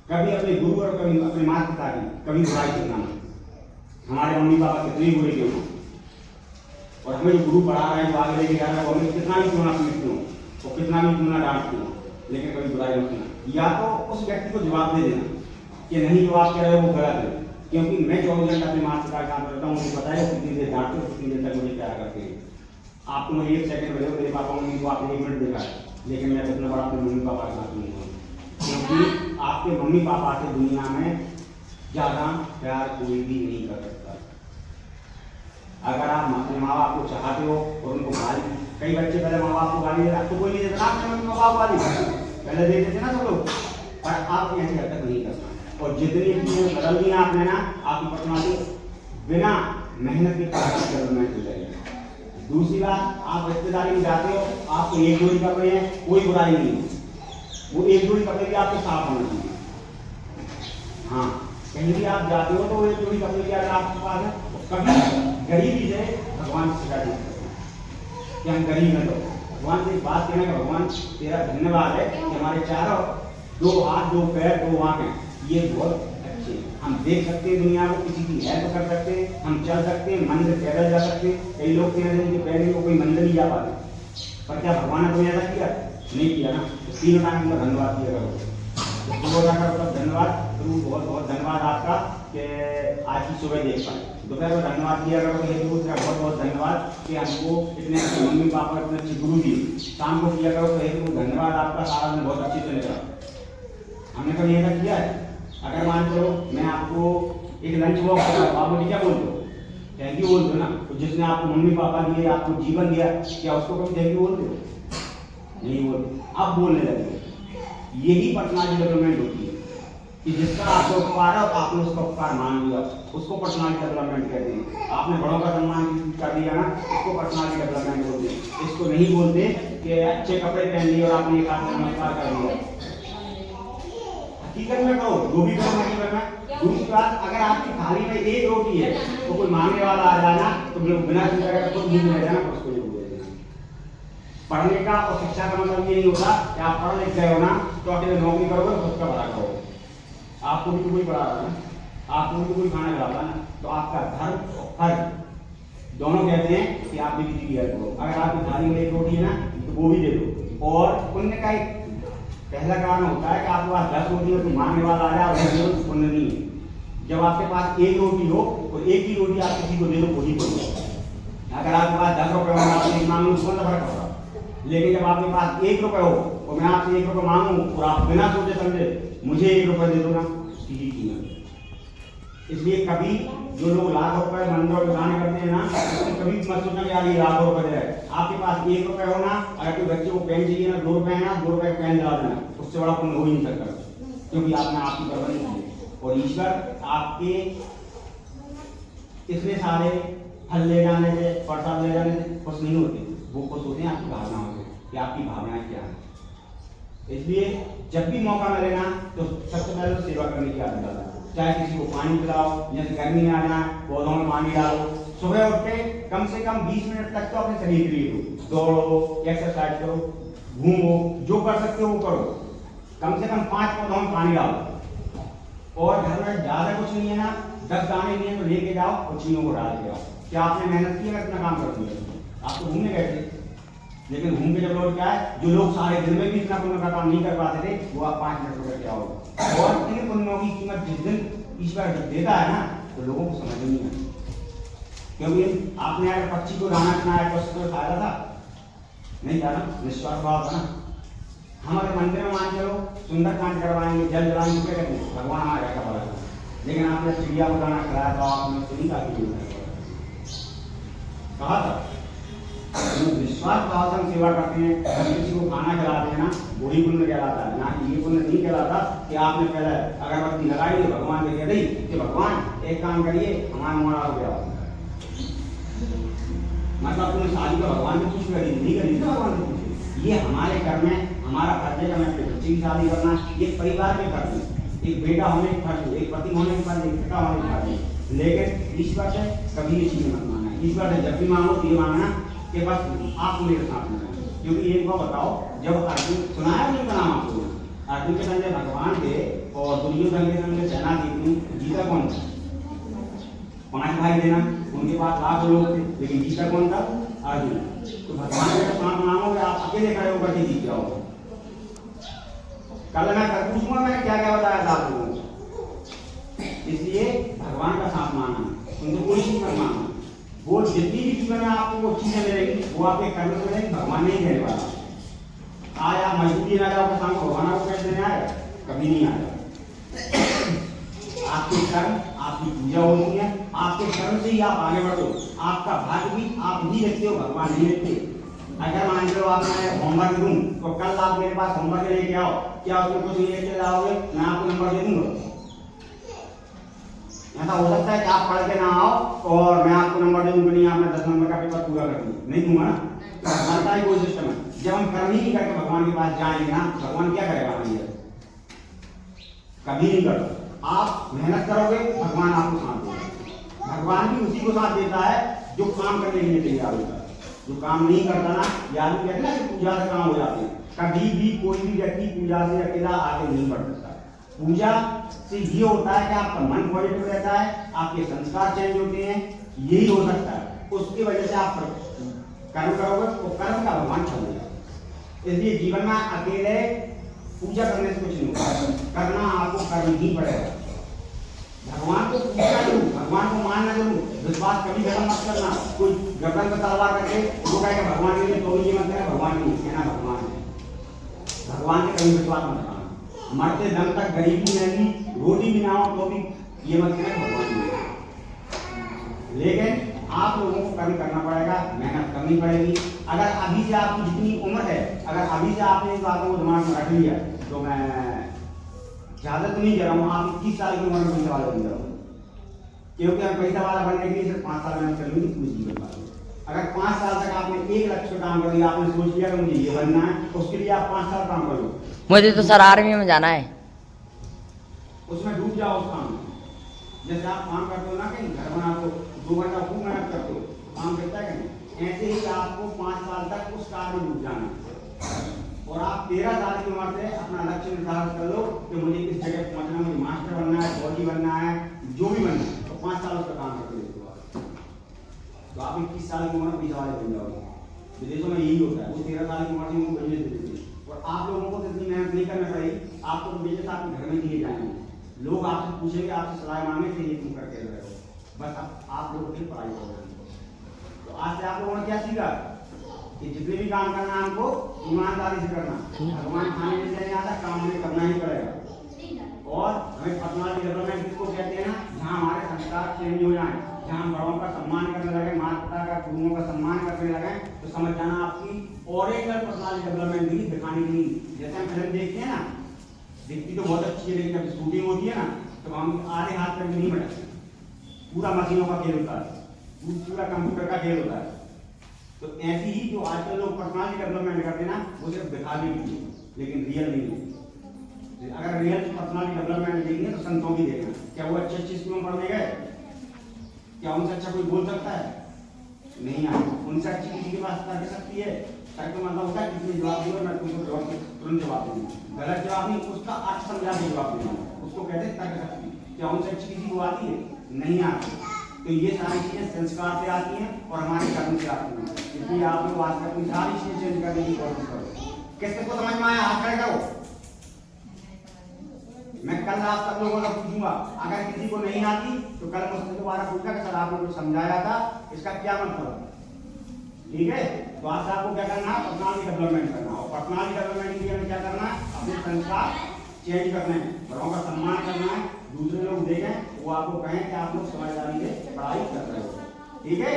कभी अपने गुरु और कभी अपने माता पिता की कभी बुराई करना मत। हमारे मम्मी पापा कितने बुरे क्यों हो, और हमें जो गुरु पढ़ा रहा है, जो आगे लेके जा रहा है, वो हमें कितना भी क्यों ना पीटते हो और कितना भी क्यों ना डांटते हो, लेकिन कभी बुराई मत करना। या तो उस व्यक्ति को जवाब दे देना कि नहीं, जो आप कह रहे हो वो गलत है, क्योंकि मैं 24 घंटा अपने माता पिता का काम करता हूँ, मुझे पता है कितनी देर डांटते हो, कितनी देर तक मुझे प्यार करते हैं। आपको मुझे 1 सेकंड मिले, मेरे पापा मम्मी को आपने 1 मिनट देखा है, लेकिन मैं कितना बड़ा अपने मम्मी पापा के साथ नहीं हूँ, क्योंकि आपके मम्मी पापा से दुनिया में ज़्यादा प्यार कोई भी नहीं कर सकता। अगर आप अपने माँ बाप को चाहते हो और उनको गाली, कई बच्चे पहले माँ बाप को गाली देते, अब तो कोई नहीं देता, आपने मम्मी पापा को गाली पहले देते थे ना सब लोग, पर आप ऐसी हरकत नहीं करना। और जितनी चीजें बदल दी आपने ना, आपकी पर्सनालिटी बिना मेहनत के डेवलपमेंट हो जाएगी। दूसरी बात, आप रिश्तेदारी में जाते हो, आपको एक जोड़ी कपड़े हैं, कोई बुराई नहीं है, वो एक जोड़ी कपड़े भी आपके साफ होना चाहिए। हाँ, कहीं भी आप जाते हो तो वो एक जोड़ी कपड़े भी अगर आपके पास है, कभी गरीबी से भगवान से शिकायत नहीं करते कि हम गरीब हैं। तो भगवान से एक बात कहना कि भगवान तेरा धन्यवाद है कि हमारे चारों 2 हाथ 2 पैर 2 आंखें ये बहुत अच्छे हैं, हम देख सकते हैं दुनिया को, किसी की हेल्प कर सकते हैं, हम चल सकते हैं, मंदिर पैदल जा सकते हैं। कई लोग कहते हैं कि पैदल को कोई मंदिर नहीं जा पाते, पर क्या भगवान ने तुम्हें ऐसा किया? नहीं किया ना। तो 3 टाइम का धन्यवाद किया करो, धन्यवाद, तो बहुत बहुत धन्यवाद आपका कि आज की सुबह देख पाए। दोपहर को धन्यवाद किया करो, ये दूसरा बहुत बहुत धन्यवाद कि हमको इतने अच्छे मम्मी पापा, इतने अच्छे गुरु जी। शाम को किया करो तो एक धन्यवाद आपका, सारा दिन बहुत अच्छे से निकला। हमने कभी ऐसा किया है? अगर मान लो मैं आपको एक लंच बॉक्स कर रहा हूँ, आप मुझे क्या बोलते हो? थैंक यू बोलते हो ना। तो जिसने आपको मम्मी पापा दिए, आपको जीवन दिया, क्या उसको कभी थैंक यू बोलते हो? नहीं बोलते। अब बोलने लगे। यही पर्सनालिटी डेवलपमेंट होती है कि जिसका आपको उपकार है और आपने उसका उपकार मान लिया, उसको पर्सनालिटी डेवलपमेंट कहते हैं। आपने बड़ों का सम्मान कर दिया ना, उसको पर्सनालिटी डेवलपमेंट बोलते हैं। इसको नहीं बोलते कि अच्छे कपड़े पहन लिए और आपने एक हाथ से नमस्कार कर दिया। हकीकत में करो, जो भी करो हकीकत में। दूसरी बात, अगर आपकी थाली में एक रोटी है तो कोई मांगने वाला आ जाए ना, तो बिना चिंता करे खुद मुंह में जाना, उसको दे देना। पढ़ने का और शिक्षा का मतलब ये नहीं होता कि आप पढ़ लिख गए हो ना तो अकेले नौकरी करोगे, खुद का भला करोगे। आपको भी तो कोई पढ़ा रहा है ना, आपको भी तो कोई खाना खिलाता है ना, तो आपका धर्म और फर्ज दोनों कहते हैं कि आप भी किसी की हेल्प करो। अगर आपकी थाली में एक रोटी है ना तो वो भी दे दो। और पुण्य का एक पहला कारण होता है कि आपके पास 10 रोटी हो तो मांगने वाला आ जाए, और पुण्य नहीं है। जब आपके पास एक रोटी हो और एक ही रोटी आप किसी को दे दो, वही पुण्य। अगर आपके पास 10 रुपये हो, आप एक मांगो, उसको तो फर्क पड़ता। लेकिन जब आपके पास 1 रुपये हो और मैं आपसे 1 रुपये मांगू और आप बिना सोचे समझे मुझे 1 रुपये दे दो ना, उसकी ही कीमत। इसलिए कभी जो लोग लाख रुपए मंदिर में दान करते हैं ना, तो कभी मत सोचना कि यार ये लाखों रुपए दे रहा है। आपके पास 1 रुपये हो ना, अगर कोई बच्चे को पेन चाहिए ना, 2 रुपये है ना, 2 रुपये का पेन दिला देना, उससे बड़ा पुण्य हो ही नहीं सकता, क्योंकि आपने आपकी परवरिश की। और ईश्वर आपके इतने सारे फल ले जाने से, प्रसाद ले जाने से खुश नहीं होते, वो खुश होते हैं आपकी भावनाओं से कि आपकी भावनाएं क्या है। इसलिए जब भी मौका मिले ना तो सबसे पहले सेवा करने की आदत डालो। चाहे किसी को पानी पिलाओ, जैसे गर्मी में आ जाए पौधों में पानी डालो, सुबह उठ के कम से कम 20 मिनट तक तो अपने शरीर के लिए दो, दौड़ो, एक्सरसाइज करो, घूमो, जो कर सकते हो वो करो। कम से कम 5 पौधों में पानी डालो। और घर में ज्यादा कुछ नहीं है ना, 10 दाने नहीं है तो लेके जाओ और चीजों को डाल के आओ। क्या आपने मेहनत की? अगर इतना काम कर दिया आप तो घूमने गए थे, लेकिन घूम के जब लौट के आए, जो लोग सारे दिन में भी इतना पुण्य का काम नहीं कर पाते थे, वो आप 5 मिनट में करके आओगे। और इन पुण्यों की कीमत जिस दिन ईश्वर देता है ना, तो लोगों को समझ नहीं आता। क्योंकि आपने अगर पक्षी को दाना खिलाया तो उसको खाया था? नहीं था ना, निस्वार्थ भाव था ना। हमारे मंदिर में मान चलो सुंदरकांड करवाएंगे, जल जलाएंगे, क्या कहते हैं भगवान हमारे का भला। लेकिन आपने चिड़िया को दाना खिलाया तो आपने सुनी का कहा था? विश्वास भाव से हम सेवा करते हैं, हम किसी को खाना खिलाते हैं ना, वही पुण्य कहलाता है ना, ये पुण्य नहीं कहलाता कि आपने पहले अगरबत्ती लगाई तो भगवान ने कह दी कि भगवान एक काम करिए हमारा मोड़ा हो गया। मतलब तुमने शादी का भगवान से पूछ करी नहीं करी ना, भगवान से पूछे। ये हमारे घर में हमारा फर्ज है कि हमें अपने बच्चे की शादी करना, ये परिवार के फर्ज है। एक बेटा होने के फर्ज, एक पति होने के फर्ज, एक पिता होने के फर्ज। लेकिन ईश्वर से कभी ये चीजें मत मांगना। ईश्वर से जब भी मांगो तो ये मांगना कि बस आप मेरे साथ में रहें। क्योंकि एक बात बताओ, जब अर्जुन सुनाया नहीं का नाम आपको, अर्जुन के संजय भगवान थे और दुर्योधन के संग सेना थी, जीता कौन था? 5 भाई देना, उनके पास लाख लोग थे, लेकिन जीता कौन था? अर्जुन। तो भगवान का साथ मानोगे, आप अकेले खड़े होकर के जीत जाओगे। कल मैं कर पूछूंगा मैंने क्या क्या बताया था आप लोगों को। इसलिए भगवान का साथ मानना, उनको कोई चीज मत मानना। वो जितनी भी जीवन में आपको वो चीजें मिलेंगी, वो आपके कर्म से मिलेंगी, भगवान नहीं देने वाला। आज आप मजबूरी ना जाओ शाम को भगवान को कैसे देने आएगा? कभी नहीं आएगा। आपके कर्म, आपकी पूजा होती है, आपके कर्म से ही आप आगे बढ़ो। आपका भाग्य भी आप नहीं देखते हो, भगवान नहीं देखते। अगर मान लो आप मैं होमवर्क दूं तो कल आप मेरे पास होमवर्क लेके आओ, क्या उसमें कुछ लेके लाओगे? मैं आपको नंबर दे दूंगा। ऐसा हो सकता है कि आप पढ़ के ना आओ और मैं आपको नंबर दे दूंगा, नहीं आपने 10 नंबर का पेपर पूरा कर दिया, नहीं दूंगा ना। तो भगवान का ही कोई सिस्टम है। जब हम कर्म ही नहीं करके भगवान के पास जाएंगे ना, भगवान क्या करेगा हमारी? कभी नहीं करता। आप मेहनत करोगे, भगवान आपको साथ देगा। भगवान भी उसी को साथ देता है जो काम करने के लिए तैयार होता है। जो काम नहीं करता ना, याद कहते हैं ना कि पूजा से काम हो जाते हैं। कभी भी कोई भी व्यक्ति पूजा से अकेला आगे नहीं बढ़ सकता। पूजा से ये होता है कि आपका मन पॉजिटिव रहता है, आपके संस्कार चेंज होते हैं, यही हो सकता है। उसकी वजह से आप कर्म करोगे तो कर्म का भगवान फल देगा। इसलिए जीवन में अकेले पूजा करने से कुछ नहीं होता, करना आपको कर्म ही पड़ेगा। भगवान को पूजा करो, भगवान को मानना जरूर, विश्वास कभी खत्म मत करना। कोई गर्दन पर तलवार रखे वो कहेगा भगवान के लिए, तो ये मत कहना भगवान नहीं कहना, भगवान है। भगवान के कभी विश्वास मत करना। मरते दम तक गरीबी नहीं, रोटी भी ना हो तो भी ये मत कहना भगवान नहीं। लेकिन आप लोगों को कर्म करना पड़ेगा, मेहनत करनी पड़ेगी। अगर अभी से आपकी जितनी उम्र है, अगर अभी से आपने इन बातों को दिमाग में रख लिया, तो मैं ज्यादा तो नहीं जा रहा हूँ, आप 21 साल की उम्र में पैसा वाला बन जाओगे। क्योंकि हम पैसा वाला बनने के लिए सिर्फ 5 साल में चलूंगी पूरी जीवन वाले। अगर 5 साल तक आपने एक लक्ष्य काम कर लिया, आपने सोच लिया कि मुझे ये बनना है, उसके लिए आप 5 साल काम करो। मुझे तो सर आर्मी में जाना है, उसमें डूब जाओ उस काम में। जैसे आप काम करते हो ना, कहीं घर बनाते हो, 2 घंटा खूब मेहनत करते हो, काम करता है कहीं, ऐसे ही आपको 5 साल तक उस काम में डूब जाना है। और आप 13 साल की उम्र से अपना लक्ष्य निर्धारित कर लो कि मुझे इस जगह पहुंचना, मुझे मास्टर बनना है, फौजी बनना है, जो भी बनना है, तो 5 साल उसका काम करते हो। तो आप 21 साल की उम्र 20 वाले बन जाओगे। विदेशों में यही होता है, वो 13 साल की उम्र से उनको बिजनेस देते हैं। और आप लोगों को इतनी मेहनत नहीं करनी पड़ेगी, आपको तो बिजनेस आपके घर में दिए जाएंगे। लोग आपसे पूछेंगे, आपसे सलाह मांगेंगे, ये तुम करके रहे हो, बस आप लोगों की पढ़ाई हो रही है। तो आज से आप लोगों ने क्या सीखा कि जितने भी काम करना है हमको ईमानदारी से करना। भगवान खाने में नहीं आता, काम हमें करना ही पड़ेगा। और हमें पर्सनालिटी डेवलपमेंट किसको कहते हैं ना, जहाँ हमारे संस्कार चेंज हो जाए, जहाँ हम बड़ों का सम्मान करने लगे, माता पिता का, गुरुओं का सम्मान करने लगे, तो समझ जाना आपकी ओरिजिनल पर्सनालिटी डेवलपमेंट भी दिखाने की नहीं। जैसे हम फिल्म देखते हैं ना, दिखती तो बहुत अच्छी है, लेकिन जब शूटिंग होती है ना, तो हम आधे हाथ तक नहीं बढ़ते, पूरा मशीनों का खेल होता है, पूरा कंप्यूटर का खेल होता है। तो ऐसी ही जो आजकल लोग पर्सनालिटी डेवलपमेंट करते हैं ना, वो सिर्फ दिखावे के लिए, लेकिन रियल नहीं है। अगर रियल पर्सनालिटी डेवलपमेंट देखेंगे तो संतों की देखना, क्या वो अच्छे स्कूलों में पढ़ने गए? क्या उनसे अच्छा कोई बोल सकता है? नहीं आए। उनसे अच्छी किसी के पास तर्क शक्ति है? तर्क मतलब होता है किसी जवाब दिया, मैं तुमको तुरंत जवाब दूंगा। गलत जवाब नहीं, उसका अर्थ समझा के जवाब देना, उसको कहते हैं तर्क शक्ति। क्या उनसे अच्छी किसी को आती है? नहीं आती। तो ये सारी चीजें संस्कार से आती हैं और हमारे कर्म से आती हैं। इसलिए आप लोग आज अपनी सारी चीजें चेंज करने की कोशिश करो। किसको समझ में आया? हाथ खड़े करो। मैं कल आप सब लोगों को पूछूंगा, अगर किसी को नहीं आती तो कल मुझसे दोबारा पूछा कि सर आपने कुछ समझाया था, इसका क्या मतलब? ठीक है? तो आज आपको क्या करना है? पर्सनालिटी डेवलपमेंट करना। और पर्सनालिटी डेवलपमेंट के लिए हमें क्या करना है? अपने संस्कार चेंज करने हैं, बड़ों का सम्मान करना है, दूसरे लोग देखें वो आपको कहें कि आप लोग समझदारी से पढ़ाई कर रहे हो। ठीक है?